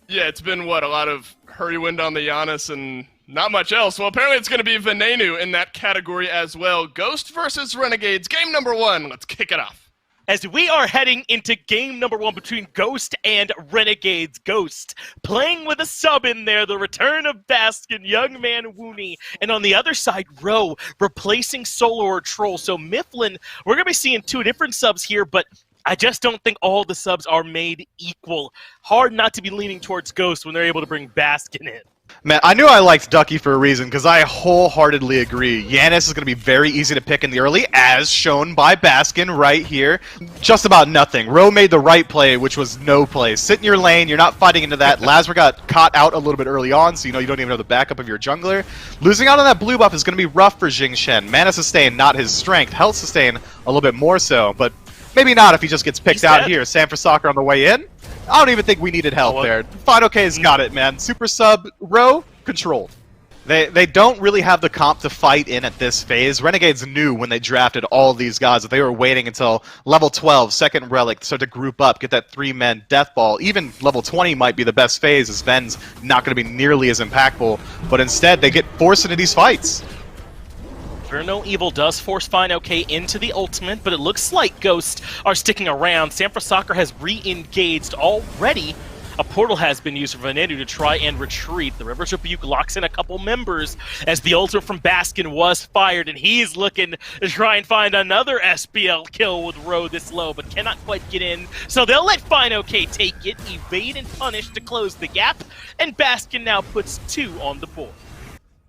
Yeah, it's been, what, a lot of hurry wind on the Giannis and not much else. Well, apparently it's going to be Venenu in that category as well. Ghost versus Renegades, game number 1. Let's kick it off. As we are heading into game number 1 between Ghost and Renegades. Ghost playing with a sub in there, the return of basKING, Young Man Wooney, and on the other side, Ro replacing Solo or Troll. So Mifflin, we're going to be seeing 2 different subs here, but I just don't think all the subs are made equal. Hard not to be leaning towards Ghost when they're able to bring basKING in. Man, I knew I liked Ducky for a reason, because I wholeheartedly agree. Giannis is going to be very easy to pick in the early, as shown by basKING right here. Just about nothing. Ro made the right play, which was no play. Sit in your lane, you're not fighting into that. Lazar got caught out a little bit early on, so you know you don't even have the backup of your jungler. Losing out on that blue buff is going to be rough for Jing Shen. Mana sustain, not his strength. Health sustain, a little bit more so, but maybe not if he just gets picked out here. Sam for Soccer on the way in. I don't even think we needed help there. FineOk's got it, man. Super sub, Ro, controlled. They don't really have the comp to fight in at this phase. Renegades knew when they drafted all these guys that they were waiting until level 12, second relic, to start to group up, get that 3-man death ball. Even level 20 might be the best phase, as Ven's not going to be nearly as impactful. But instead, they get forced into these fights. Fear No Evil does force FineOk into the ultimate, but it looks like Ghosts are sticking around. Sam for Soccer has re-engaged already. A portal has been used for Venenu to try and retreat. The Rivers Rebuke locks in a couple members as the ultimate from basKING was fired, and he's looking to try and find another SPL kill with Ro this low, but cannot quite get in. So they'll let FineOk take it, evade and punish to close the gap, and basKING now puts 2 on the board.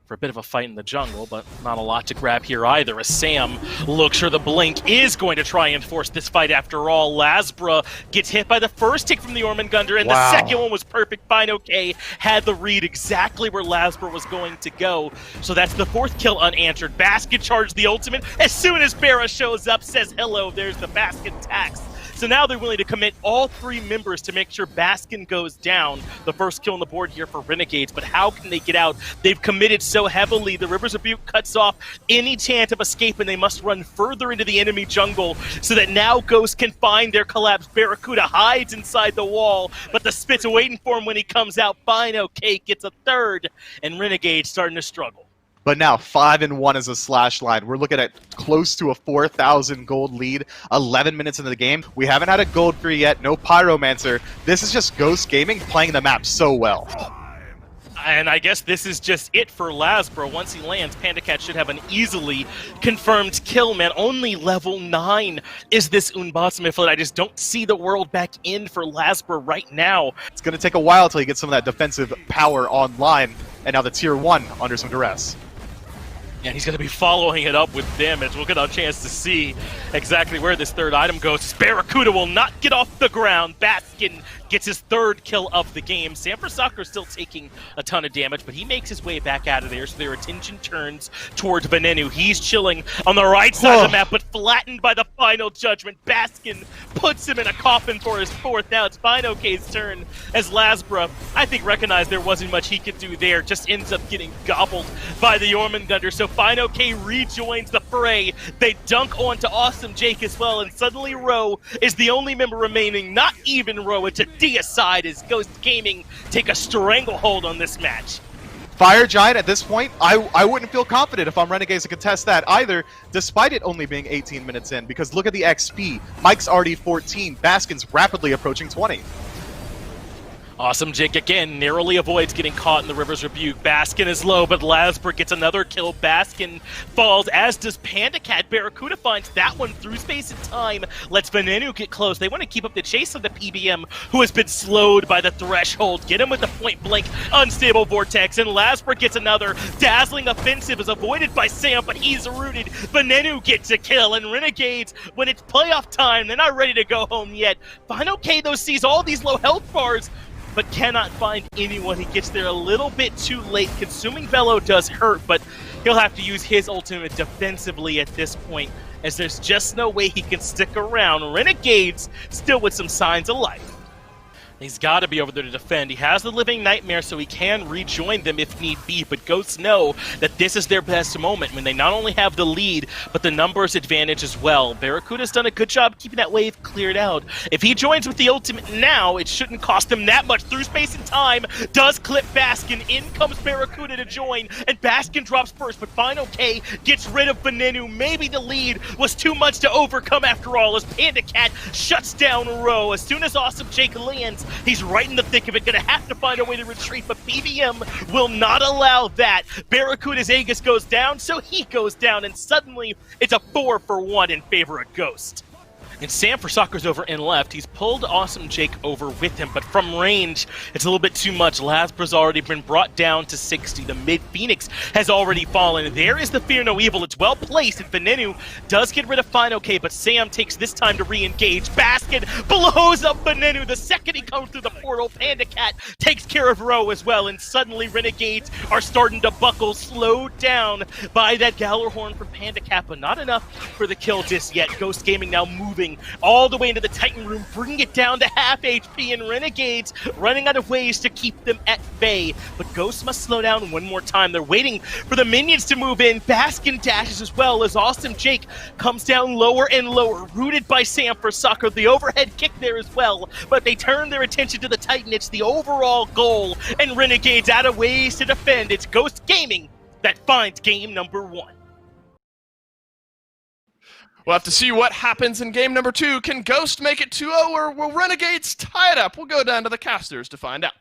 For a bit of a fight in the jungle, but not a lot to grab here either, as Sam looks for the blink, is going to try and force this fight after all. Lasbra gets hit by the first tick from the Ormungandr, and the second one was perfect. FineOk had the read exactly where Lasbra was going to go, so that's the 4th kill unanswered. basKING charged the ultimate. As soon as Barra shows up, says hello, there's the basKING tax. So now they're willing to commit all 3 members to make sure basKING goes down. The first kill on the board here for Renegades, but how can they get out? They've committed so heavily. The Rivers Rebuke cuts off any chance of escape, and they must run further into the enemy jungle so that now Ghost can find their collapse. Barracuda hides inside the wall, but the Spit's waiting for him when he comes out. FineOk gets a 3rd, and Renegades starting to struggle. But now 5-1 is a slash line. We're looking at close to a 4,000 gold lead, 11 minutes into the game. We haven't had a gold free yet, no Pyromancer. This is just Ghost Gaming playing the map so well. And I guess this is just it for Lasbra. Once he lands, PandaCat should have an easily confirmed kill, man. Only level 9 is this Unbotsmiflet. I just don't see the world back in for Lasbra right now. It's going to take a while until he gets some of that defensive power online, and now the tier 1 under some duress. And he's going to be following it up with damage. We'll get a chance to see exactly where this 3rd item goes. Barracuda will not get off the ground. basKING gets his 3rd kill of the game. Sam for Soccer still taking a ton of damage, but he makes his way back out of there, so their attention turns towards Venenu. He's chilling on the right side of the map, but flattened by the final judgment. basKING puts him in a coffin for his 4th. Now it's FineOk's turn as Lasbra, I think, recognized there wasn't much he could do there. Just ends up getting gobbled by the Ormungandr. So FineOk rejoins the fray. They dunk onto Awesome Jake as well, and suddenly Ro is the only member remaining. Not even Ro, it's a deicide as Ghost Gaming take a stranglehold on this match. Fire Giant at this point, I wouldn't feel confident if I'm Renegades to contest that either, despite it only being 18 minutes in, because look at the XP. Mike's already 14, basKING's rapidly approaching 20. Awesome Jake again narrowly avoids getting caught in the Rivers Rebuke. basKING is low, but Lasbra gets another kill. basKING falls, as does PandaCat. Barracuda finds that one through space and time. Lets Venenu get close. They want to keep up the chase of the PBM, who has been slowed by the threshold. Get him with the point blank unstable vortex, and Lasbra gets another. Dazzling offensive is avoided by Sam, but he's rooted. Venenu gets a kill, and Renegades, when it's playoff time, they're not ready to go home yet. FineOk, though, sees all these low health bars, but cannot find anyone. He gets there a little bit too late. Consuming Velo does hurt, but he'll have to use his ultimate defensively at this point, as there's just no way he can stick around. Renegades still with some signs of life. He's got to be over there to defend. He has the Living Nightmare, so he can rejoin them if need be, but Ghosts know that this is their best moment when they not only have the lead, but the numbers advantage as well. Barracuda's done a good job keeping that wave cleared out. If he joins with the ultimate now, it shouldn't cost him that much. Through space and time, does clip basKIng. In comes Barracuda to join, and basKIng drops first, but Fine OK gets rid of Venenu. Maybe the lead was too much to overcome after all, as Panda Cat shuts down Row. As soon as Awesome Jake lands, he's right in the thick of it, gonna have to find a way to retreat, but PBM will not allow that. Barracuda's Aegis goes down, so he goes down, and suddenly it's a 4-for-1 in favor of Ghost. And SamForSoccer's over in left. He's pulled Awesome Jake over with him, but from range, it's a little bit too much. Lasbra's already been brought down to 60. The mid-Phoenix has already fallen. There is the Fear No Evil. It's well placed, and Venenu does get rid of Fine OK, but Sam takes this time to re-engage. basKIng blows up Venenu. The second he comes through the portal, Panda Cat takes care of Row as well, and suddenly Renegades are starting to buckle, slowed down by that Gallarhorn from Panda Cat, but not enough for the kill just yet. Ghost Gaming now moving all the way into the Titan room, bringing it down to half HP, and Renegades running out of ways to keep them at bay. But Ghost must slow down one more time. They're waiting for the minions to move in. basKIng dashes as well as Awesome Jake comes down lower and lower, rooted by SamForSoccer. The overhead kick there as well, but they turn their attention to the Titan. It's the overall goal, and Renegades out of ways to defend. It's Ghost Gaming that finds game number 1. We'll have to see what happens in game number 2. Can Ghost make it 2-0, or will Renegades tie it up? We'll go down to the casters to find out.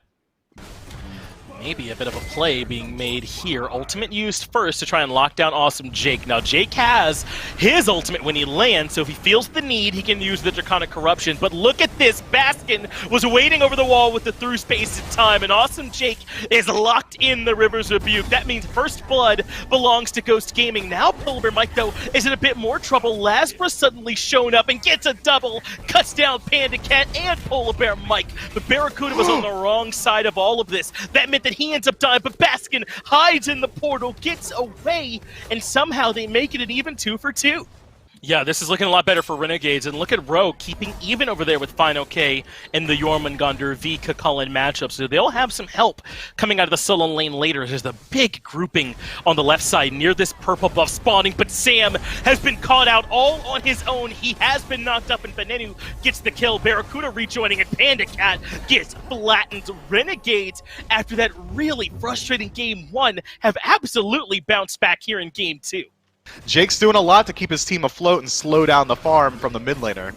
Maybe a bit of a play being made here. Ultimate used first to try and lock down Awesome Jake. Now, Jake has his ultimate when he lands, so if he feels the need, he can use the Draconic Corruption. But look at this. basKIng was waiting over the wall with the through space and time, and Awesome Jake is locked in the River's Rebuke. That means first blood belongs to Ghost Gaming. Now, Polar Bear Mike, though, is in a bit more trouble. Lasbra suddenly shown up and gets a double, cuts down Panda Cat and Polar Bear Mike. But Barracuda was on the wrong side of all of this. That meant that he ends up dying, but basKIng hides in the portal, gets away, and somehow they make it an even 2-for-2. Yeah, this is looking a lot better for Renegades, and look at Rogue keeping even over there with Fine OK in the Jormungandr v Cullen matchup, so they'll have some help coming out of the Sullen lane later. There's the big grouping on the left side near this purple buff spawning, but Sam has been caught out all on his own. He has been knocked up, and Venenu gets the kill. Barracuda rejoining, and Panda Cat gets flattened. Renegades, after that really frustrating game 1, have absolutely bounced back here in game 2. Jake's doing a lot to keep his team afloat and slow down the farm from the mid laner.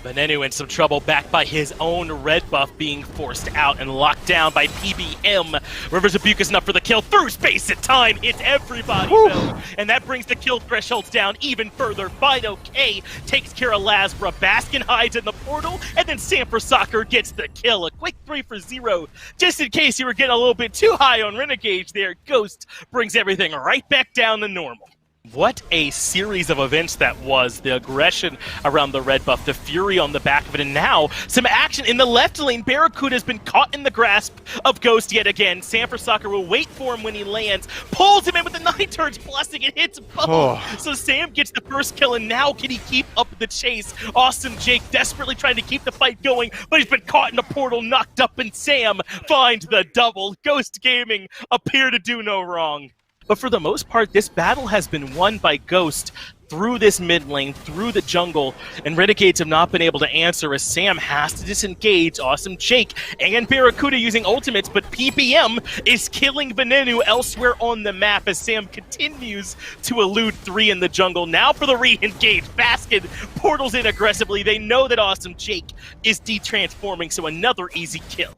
Venenu in some trouble, backed by his own red buff being forced out and locked down by PBM. River's Rebuke is enough for the kill. Through space and time hits everybody, though. And that brings the kill thresholds down even further. Fine OK takes care of Lasbra. basKIng hides in the portal, and then SamForSoccer gets the kill. A quick 3-for-0. Just in case you were getting a little bit too high on Renegades there, Ghost brings everything right back down to normal. What a series of events that was. The aggression around the red buff, the fury on the back of it, and now some action in the left lane. Barracuda has been caught in the grasp of Ghost yet again. SamForSoccer will wait for him when he lands, pulls him in with the 9 turns blessing, and hits Bubble. So Sam gets the first kill, and now can he keep up the chase? Awesome Jake desperately trying to keep the fight going, but he's been caught in the portal, knocked up, and Sam finds the double. Ghost Gaming appear to do no wrong. But for the most part, this battle has been won by Ghost through this mid lane, through the jungle, and Renegades have not been able to answer as Sam has to disengage Awesome Jake and Barracuda using ultimates, but PPM is killing Venenu elsewhere on the map as Sam continues to elude 3 in the jungle. Now for the re-engage. basKIng portals in aggressively. They know that Awesome Jake is de-transforming, so another easy kill.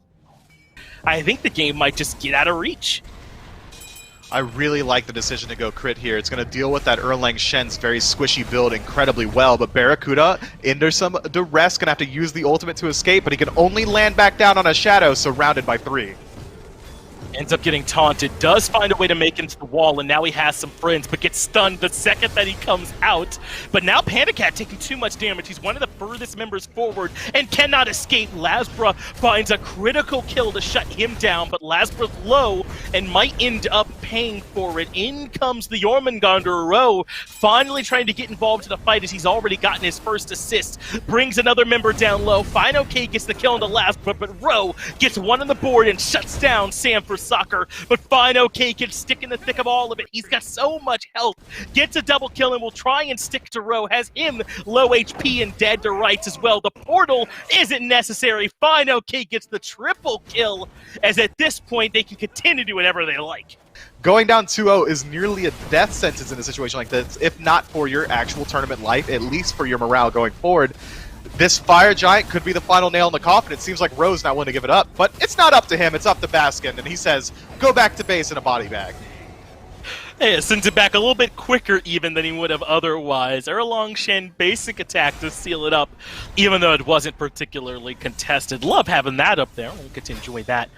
I think the game might just get out of reach. I really like the decision to go crit here. It's going to deal with that Erlang Shen's very squishy build incredibly well, but Barracuda, under some duress, going to have to use the ultimate to escape, but he can only land back down on a shadow surrounded by 3. Ends up getting taunted, does find a way to make it into the wall, and now he has some friends, but gets stunned the second that he comes out. But now Panda Cat taking too much damage. He's one of the furthest members forward and cannot escape. Lasbra finds a critical kill to shut him down, but Lasbra's low and might end up paying for it. In comes the Jormungandr. Ro finally trying to get involved in the fight as he's already gotten his first assist. Brings another member down low. FineOK gets the kill on the Lasbra, but Ro gets one on the board and shuts down Sam for Soccer, but FineOK can stick in the thick of all of it. He's got so much health, gets a double kill and will try and stick to Ro, has him low HP and dead to rights as well. The portal isn't necessary. FineOK gets the triple kill, as at this point they can continue to do whatever they like. Going down 2-0 is nearly a death sentence in a situation like this, if not for your actual tournament life, at least for your morale going forward. This Fire Giant could be the final nail in the coffin. It seems like Ro's not willing to give it up, but it's not up to him, it's up to basKING, and he says, go back to base in a body bag. Yeah, sends it back a little bit quicker even than he would have otherwise. Erlong Shen basic attack to seal it up, even though it wasn't particularly contested. Love having that up there. We'll get to enjoy that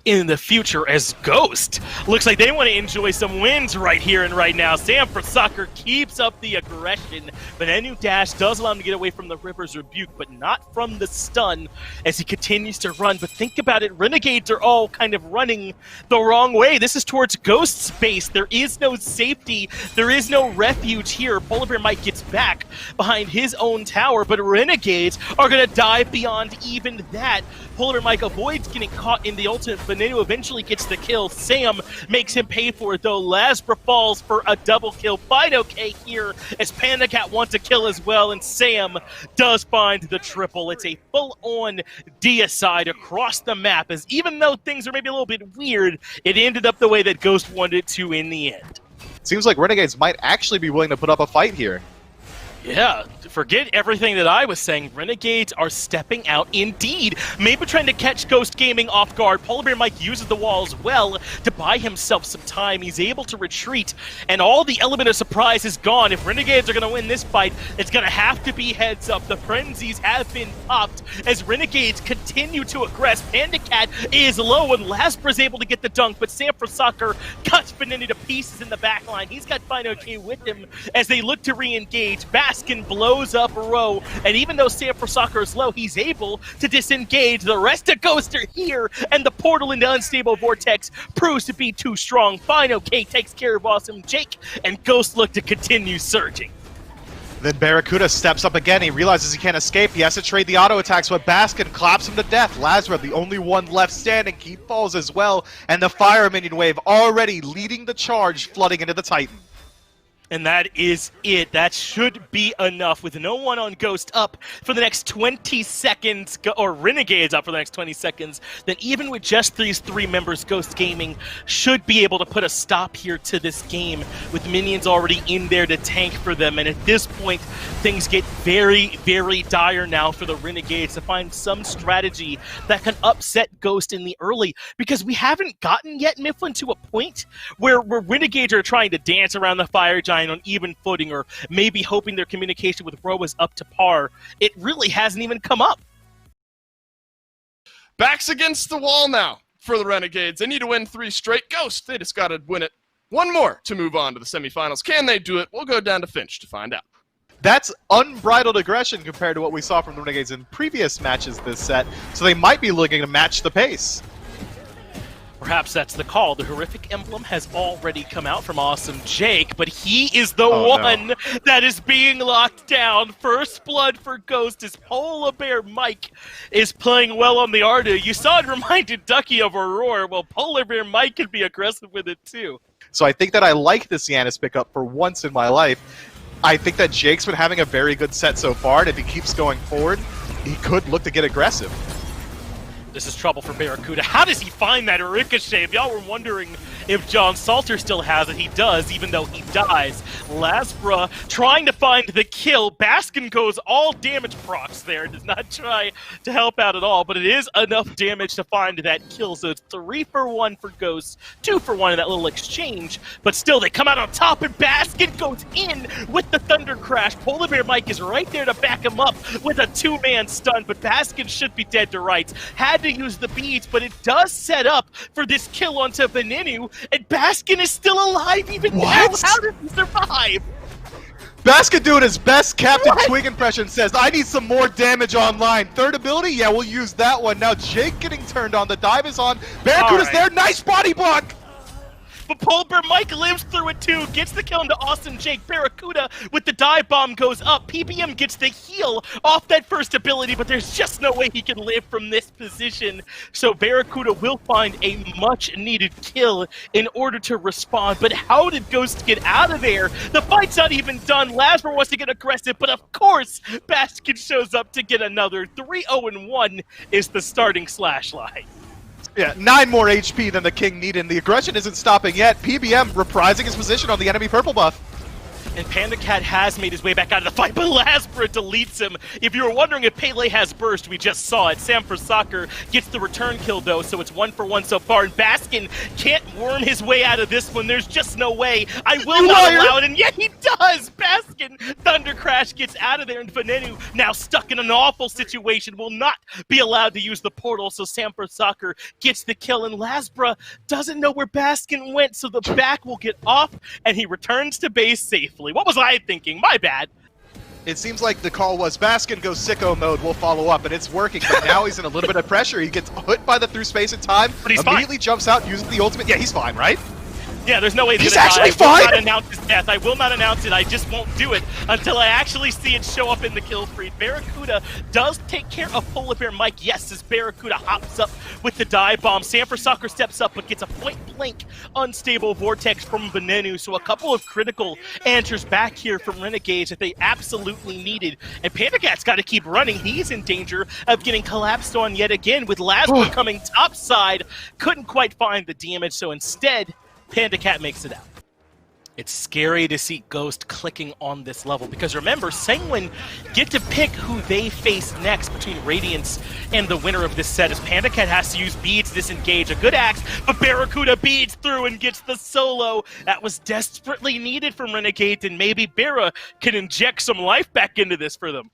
in the future as Ghost. Looks like they want to enjoy some wins right here and right now. Sam for Soccer keeps up the aggression. Venenu Dash does allow him to get away from the River's Rebuke, but not from the stun as he continues to run. But think about it, Renegades are all kind of running the wrong way. This is towards Ghost's base. There is no safety, there is no refuge here. Polar Bear Mike gets back behind his own tower, but Renegades are going to dive beyond even that. Polar Bear Mike avoids getting caught in the ultimate. Venenu eventually gets the kill. Sam makes him pay for it, though. Lasbra falls for a double kill. FineOK here, as Panda Cat wants a kill as well, and Sam does find the triple. It's a full-on deicide across the map, as even though things are maybe a little bit weird, it ended up the way that Ghost wanted it to in the end. Seems like Renegades might actually be willing to put up a fight here. Yeah, forget everything that I was saying. Renegades are stepping out indeed. Maybe trying to catch Ghost Gaming off guard. Polar Bear Mike uses the wall as well to buy himself some time. He's able to retreat, and all the element of surprise is gone. If Renegades are going to win this fight, it's going to have to be heads up. The frenzies have been popped as Renegades continue to aggress. Panda Cat is low, and Lasbra's able to get the dunk, but Sam for Soccer cuts Venenu to pieces in the backline. He's got FineOK with him as they look to re-engage. basKING blows up Ro, and even though Sam for Soccer is low, he's able to disengage. The rest of Ghost are here, and the portal into Unstable Vortex proves to be too strong. FineOK takes care of Awesome Jake, and Ghost look to continue surging. Then Barracuda steps up again. He realizes he can't escape. He has to trade the auto attacks, but basKING claps him to death. Lasbra, the only one left standing, he falls as well, and the Fire Minion Wave already leading the charge, flooding into the Titan. And that is it. That should be enough. With no one on Ghost up for the next 20 seconds, or Renegades up for the next 20 seconds, then even with just these three members, Ghost Gaming should be able to put a stop here to this game, with minions already in there to tank for them. And at this point, things get very, very dire now for the Renegades to find some strategy that can upset Ghost in the early, because we haven't gotten yet, Mifflin, to a point where Renegades are trying to dance around the Fire Giant on even footing, or maybe hoping their communication with Ro is up to par. It really hasn't even come up. Backs against the wall now for the Renegades. They need to win 3 straight. Ghost, they just got to win it one more to move on to the semifinals. Can they do it? We'll go down to Finch to find out. That's unbridled aggression compared to what we saw from the Renegades in previous matches this set, so they might be looking to match the pace. Perhaps that's the call. The horrific emblem has already come out from Awesome Jake, but he is the one that is being locked down. First blood for Ghost as Polar Bear Mike is playing well on the Ardu. You saw it reminded Ducky of Aurora. Well, Polar Bear Mike can be aggressive with it too. So I think that I like this Yanis pickup for once in my life. I think that Jake's been having a very good set so far, and if he keeps going forward, he could look to get aggressive. This is trouble for Barracuda. How does he find that ricochet? If y'all were wondering If John Salter still has it, he does, even though he dies. Lasbra trying to find the kill. basKING goes all damage procs there, does not try to help out at all, but it is enough damage to find that kill. So it's 3 for 1 for Ghost, 2 for 1 in that little exchange, but still they come out on top, and basKING goes in with the Thunder Crash. Polar Bear Mike is right there to back him up with a 2-man stun, but basKING should be dead to rights. Had to use the beads, but it does set up for this kill onto Venenu, and basKING is still alive even now. How did he survive? basKING doing his best Captain Twig impression, says, I need some more damage online. Third ability? Yeah, we'll use that one. Now Jake getting turned on. The dive is on. Barracuda's there. Nice body block. But Polar Bear Mike lives through it too, gets the kill into Awesome Jake. Barracuda with the dive bomb goes up. PBM gets the heal off that first ability, but there's just no way he can live from this position. So Barracuda will find a much needed kill in order to respond. But how did Ghost get out of there? The fight's not even done. Lasbra wants to get aggressive, but of course basKING shows up to get another. 3-0-1 is the starting slash line. Yeah, 9 more HP than the King needed, and the aggression isn't stopping yet. PBM reprising his position on the enemy purple buff. And Panda Cat has made his way back out of the fight, but Lasbra deletes him. If you were wondering if Pele has burst, we just saw it. Sam for Soccer gets the return kill, though, so it's 1 for 1 so far. And basKING can't worm his way out of this one. There's just no way. I will not allow it, and yet he does! basKING Thunder Crash gets out of there, and Venenu, now stuck in an awful situation, will not be allowed to use the portal, so Sam for Soccer gets the kill, and Lasbra doesn't know where basKING went, so the back will get off, and he returns to base safely. What was I thinking? My bad. It seems like the call was basKING goes sicko mode, we'll follow up, and it's working, but now he's in a little bit of pressure. He gets hit by the through space and time, but he's immediately fine. Jumps out, uses the ultimate. Yeah, he's fine, right? Yeah, there's no way he's gonna actually die. I will fine. not announce his death. I will not announce it. I just won't do it until I actually see it show up in the kill feed. Barracuda does take care of Polar Bear Mike. Yes, as Barracuda hops up with the dive bomb. Sam for Soccer steps up, but gets a point-blank unstable vortex from Venenu. So a couple of critical answers back here from Renegades that they absolutely needed. And Panda Cat's got to keep running. He's in danger of getting collapsed on yet again with Lasbra coming topside. Couldn't quite find the damage, so instead, Panda Cat makes it out. It's scary to see Ghost clicking on this level because remember, Sanguine get to pick who they face next between Radiance and the winner of this set as Panda Cat has to use beads to disengage. A good axe, but Barracuda beads through and gets the solo. That was desperately needed from Renegade, and maybe Barra can inject some life back into this for them.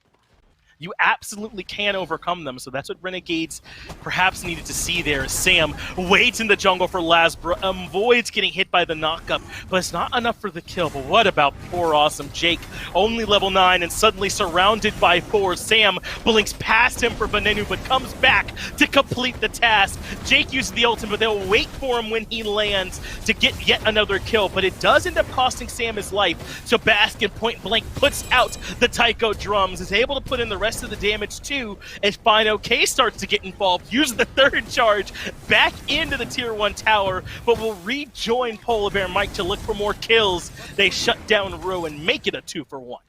You absolutely can overcome them, so that's what Renegades perhaps needed to see there. Sam waits in the jungle for Lasbra, avoids getting hit by the knockup, but it's not enough for the kill. But what about poor Awesome Jake? Only level 9 and suddenly surrounded by 4. Sam blinks past him for Venenu, but comes back to complete the task. Jake uses the ultimate, but they'll wait for him when he lands to get yet another kill, but it does end up costing Sam his life, so basKING point blank puts out the Taiko drums, is able to put in the rest of the damage too, as Fine OK starts to get involved, uses the third charge back into the tier 1 tower, but will rejoin Polar Bear Mike to look for more kills. They shut down Ro and make it a 2 for 1.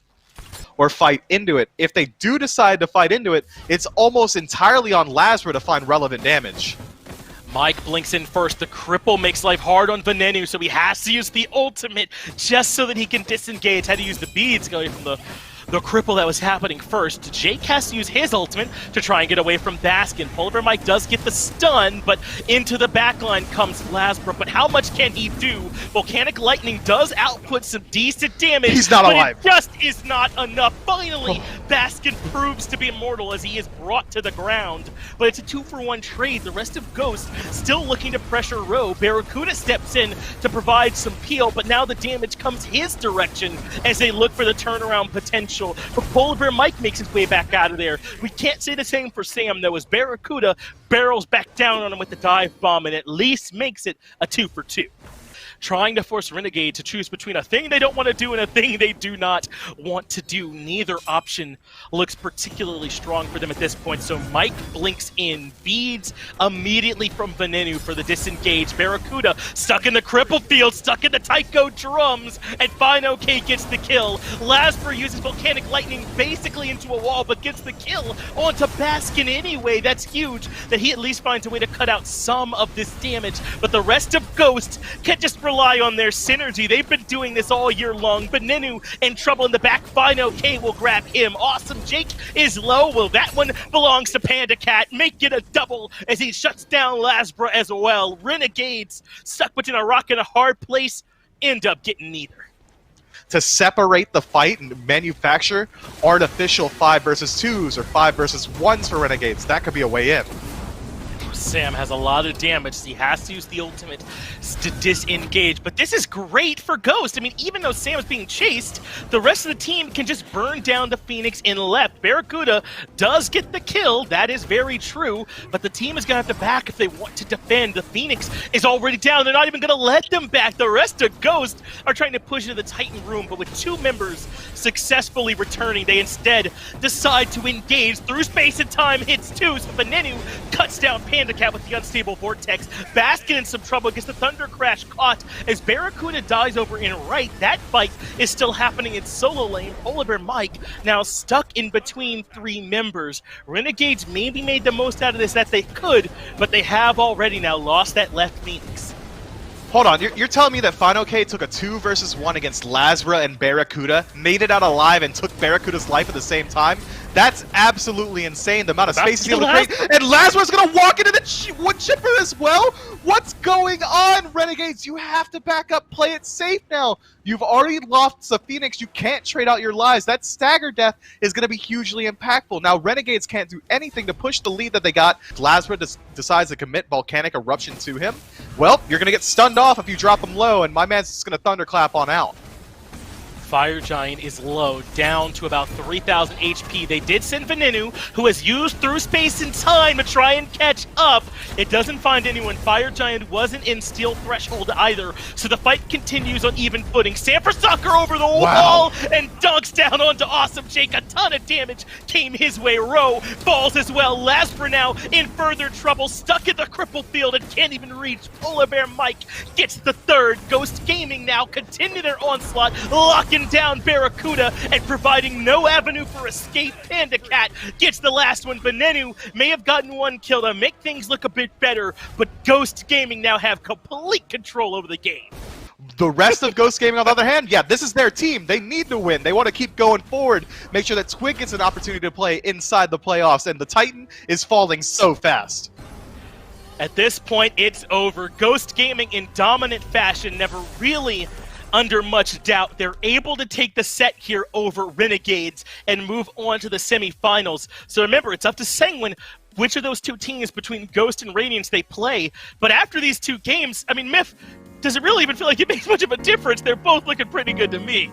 Or fight into it. If they do decide to fight into it, it's almost entirely on Lasbra to find relevant damage. Mike blinks in first. The cripple makes life hard on Venenu, so he has to use the ultimate just so that he can disengage. Had to use the beads going from the cripple that was happening first. Jake has to use his ultimate to try and get away from basKING. Polar Bear Mike does get the stun, but into the backline comes Lasbra. But how much can he do? Volcanic Lightning does output some decent damage. He's not alive. It just is not enough. Finally, basKING proves to be immortal as he is brought to the ground. But it's a 2 for 1 trade. The rest of Ghost still looking to pressure Ro. Barracuda steps in to provide some peel, but now the damage comes his direction as they look for the turnaround potential. But Polar Bear Mike makes his way back out of there. We can't say the same for Sam, though, as Barracuda barrels back down on him with the dive bomb and at least makes it a 2 for 2. trying to force Renegade to choose between a thing they don't want to do and a thing they do not want to do. Neither option looks particularly strong for them at this point, so Mike blinks in, beads immediately from Venenu for the disengage. Barracuda stuck in the cripple field, stuck in the Tycho drums, and FineOK gets the kill. Lasper uses Volcanic Lightning basically into a wall, but gets the kill onto basKING anyway. That's huge that he at least finds a way to cut out some of this damage, but the rest of Ghost can't just rely on their synergy. They've been doing this all year long. Venenu in trouble in the back. FineOK will grab him. Awesome Jake is low. Well, that one belongs to Panda Cat. Make it a double as he shuts down Lasbra as well. Renegades stuck between a rock and a hard place, end up getting neither. To separate the fight and manufacture artificial 5 versus 2s or 5 versus 1s for Renegades, that could be a way in. Sam has a lot of damage, so he has to use the ultimate to disengage. But this is great for Ghost. I mean, even though Sam is being chased, the rest of the team can just burn down the Phoenix in left. Barracuda does get the kill, that is very true, but the team is going to have to back if they want to defend. The Phoenix is already down. They're not even going to let them back. The rest of Ghost are trying to push into the Titan room, but with 2 members successfully returning, they instead decide to engage through space and time. Hits 2, so Venenu cuts down Panda Cat with the unstable vortex. basKING in some trouble, gets the Thunder Crash caught as Barracuda dies over in right. That fight is still happening in solo lane. Polar Bear Mike now stuck in between 3 members. Renegades maybe made the most out of this that they could, but they have already now lost that left Phoenix. Hold on, you're telling me that FineOK took a 2 versus 1 against Lasbra and Barracuda, made it out alive, and took Barracuda's life at the same time? That's absolutely insane, the amount of space he's able to create. And Lasbra's gonna walk into the wood chipper as well? What's going on, Renegades? You have to back up, play it safe now. You've already lost the Phoenix, you can't trade out your lives. That stagger death is gonna be hugely impactful. Now Renegades can't do anything to push the lead that they got. Lasbra decides to commit Volcanic Eruption to him. Well, you're gonna get stunned off if you drop him low, and my man's just gonna thunderclap on out. Fire Giant is low, down to about 3,000 HP. They did send Venenu, who has used through space and time to try and catch up. It doesn't find anyone. Fire Giant wasn't in Steel Threshold either, so the fight continues on even footing. Sanford over the wall and dunks down onto Awesome Jake. A ton of damage came his way. Rowe falls as well. Lasper now in further trouble, stuck in the cripple field and can't even reach. Polar Bear Mike gets the third. Ghost Gaming now continue their onslaught, locking down Barracuda and providing no avenue for escape. Panda Cat gets the last one. Venenu may have gotten 1 kill to make things look a bit better, but Ghost Gaming now have complete control over the game. The rest of Ghost Gaming, on the other hand, yeah, this is their team. They need to win. They want to keep going forward, make sure that Twig gets an opportunity to play inside the playoffs, and the Titan is falling so fast. At this point, it's over. Ghost Gaming in dominant fashion, never really under much doubt. They're able to take the set here over Renegades and move on to the semifinals. So remember, it's up to Sanguine which of those 2 teams between Ghost and Radiance they play. But after these 2 games, I mean, Myth, does it really even feel like it makes much of a difference? They're both looking pretty good to me.